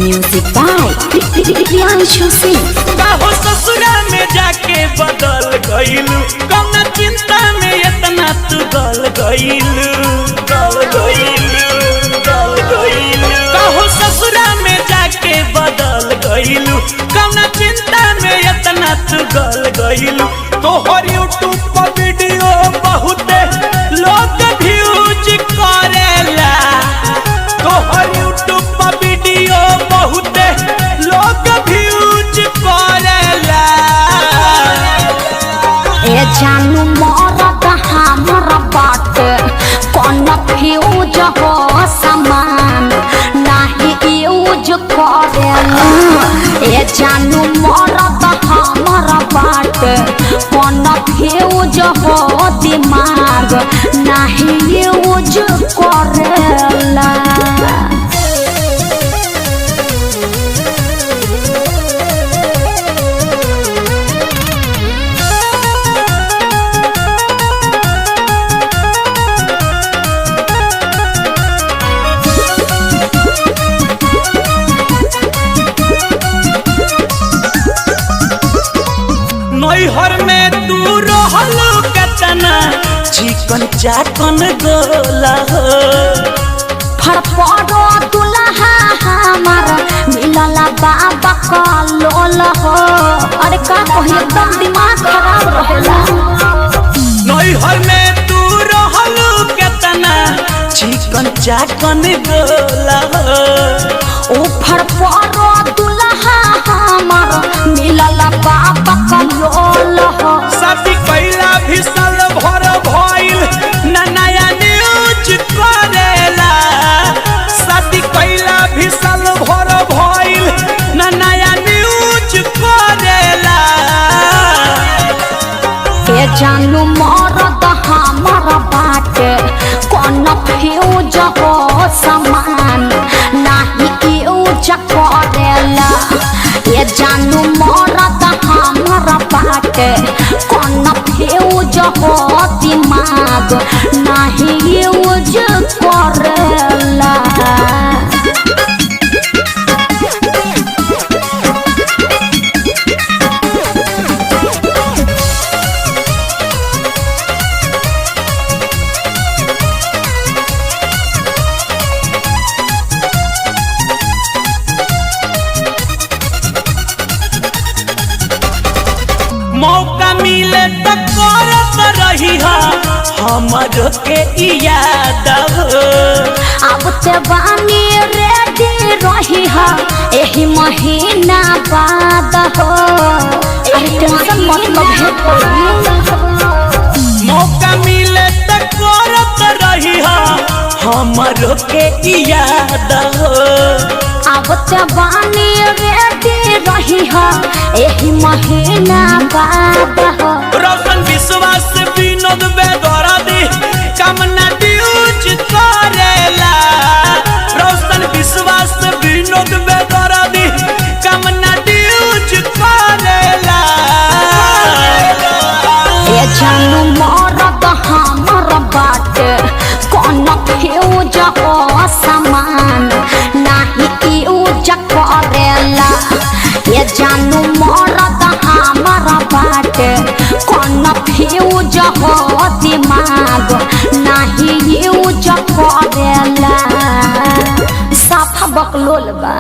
Music by Priyanshu Singh. काहो ससुरा में जाके बदल गइलू, कौना चिंता में इतना तू गल गइलू। काहो ससुरा में जाके बदल गइलू, कौना चिंता में इतना तू गल गइलू। तोहर यूट्यूब पर वीडियो बहुते लोग व्यूज करेला, तोहर यूट्यूब पर वीडियो बहुते लोग व्यूज करेला। ए जानू मरद हमर बाटे कौन फ्यूज हो समान नाही यूज करेला। ए जानू मरद हमर बाटे कौन फ्यूज हो दिमाग नाही यूज करेला। नैहर में तू रहल कतना चिकन चाकन गोला हो। फड़फड़ो दुल्हा हमार मिलला बाबा का लोल हो। अरे का कही एकदम दिमाग खराब रहेला। नैहर में तू रहल कतना चिकन चाकन गोला हो। ओ फड़फड़ो दुल्हा हमार मिलला बाबा का लोल हो। शादी कैला भी साल भर भइल ना नया न्यूज करेला। शादी कैला भी साल भर भइल ना नया न्यूज करेला। ए जानू मरद हमर बाटे कौन फ्यूज हो समान नाही यूज करेला। ए जानू मरद हमर बाटे कौन फ्यूज हो दिमाग नाही यूज करेला। मौका मिले तो करत रही हमर के याद हो। अब ते बानी रेडी रही है एही महीना बाद हो। अरे टेंशन मतलब है मौका मिले तो करत रही हमर के याद हो। अब ते बानी रेडी रही है एही महीना बाद हो। रोशन विश्वास विनोद बेदर्दी कामना यूज करेला। रोशन विश्वास विनोद बेदर्दी कामना यूज करेला। ए जानू मरद हमर बाटे कौन फ्यूज हो समान नाही यूज करेला। ए जानू मरद हमर बाटे कौन फ्यूज हो दिमाग नाही यूज करेला। साफा बकलोल बा।